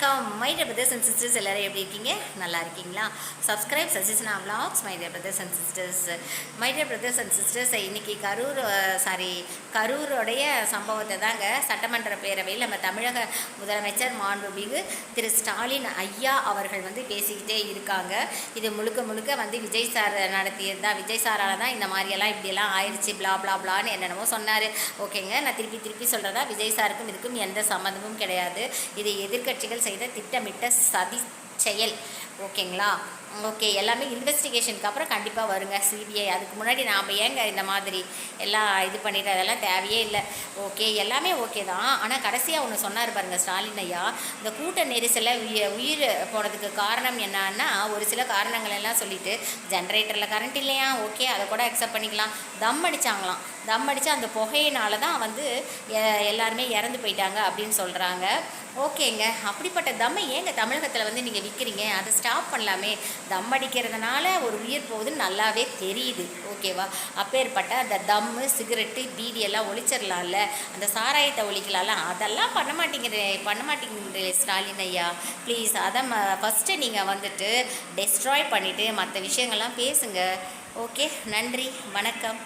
வணக்கம் my dear brothers and sisters, எல்லோரும் எப்படி இருக்கீங்க? நல்லா இருக்கீங்களா? சப்ஸ்கிரைப் சசிஸ்னா vlogs my dear brothers and sisters. My dear brothers and sisters, இன்றைக்கி கரூருடைய சம்பவத்தை தாங்க சட்டமன்ற பேரவையில் நம்ம தமிழக முதலமைச்சர் மாண்புமிகு திரு ஸ்டாலின் ஐயா அவர்கள் பேசிக்கிட்டே இருக்காங்க. இது முழுக்க விஜய் சார் நடத்தியது தான். விஜய் சாரால் தான் இந்த மாதிரியெல்லாம் இப்படியெல்லாம் ஆயிடுச்சு, பிளா பிளா பிளான்னு என்னென்னமோ சொன்னார். ஓகேங்க, நான் திருப்பி சொல்கிறதா, விஜய் சாருக்கும் இதுக்கும் எந்த சம்மந்தமும் கிடையாது. இது எதிர்க்கட்சிகள் செய்த திட்டமிட்ட சதி செயல். ஓகேங்களா? ஓகே, எல்லாமே இன்வெஸ்டிகேஷனுக்கு அப்புறம் கண்டிப்பாக வருங்க சிபிஐ. அதுக்கு முன்னாடி நாம் ஏங்க இந்த மாதிரி எல்லாம் இது பண்ணிட்டு, அதெல்லாம் தேவையே இல்லை. ஓகே, எல்லாமே ஓகே தான். ஆனால் கடைசியாக ஒன்று சொன்னார் பாருங்கள் ஸ்டாலின் ஐயா, இந்த கூட்ட நெரிசலில் உயிர் போனதுக்கு காரணம் என்னன்னா, ஒரு சில காரணங்கள் எல்லாம் சொல்லிவிட்டு, ஜென்ரேட்டரில் கரண்ட் இல்லையா, ஓகே அதை கூட அக்செப்ட் பண்ணிக்கலாம். தம் அடித்தாங்களாம். தம் அடித்து அந்த புகையினால தான் எல்லாருமே இறந்து போயிட்டாங்க அப்படின்னு சொல்கிறாங்க. ஓகேங்க, அப்படிப்பட்ட தம்மை ஏங்க தமிழகத்தில் நீங்கள் விற்கிறீங்க? அதை ஸ்டாப் பண்ணலாமே. தம் அடிக்கிறதுனால ஒரு உயிர் போகுதுன்னு நல்லாவே தெரியுது. ஓகேவா? அப்பேற்பட்ட அந்த தம்மு, சிகரெட்டு, பீடி எல்லாம் ஒழிச்சிடலாம்ல, அந்த சாராயத்தை ஒழிக்கலாம்ல. அதெல்லாம் பண்ண மாட்டேங்கிற ஸ்டாலின் ஐயா. ப்ளீஸ் அதை ஃபஸ்ட்டு நீங்கள் டெஸ்ட்ராய் பண்ணிவிட்டு மற்ற விஷயங்கள்லாம் பேசுங்க. ஓகே, நன்றி, வணக்கம்.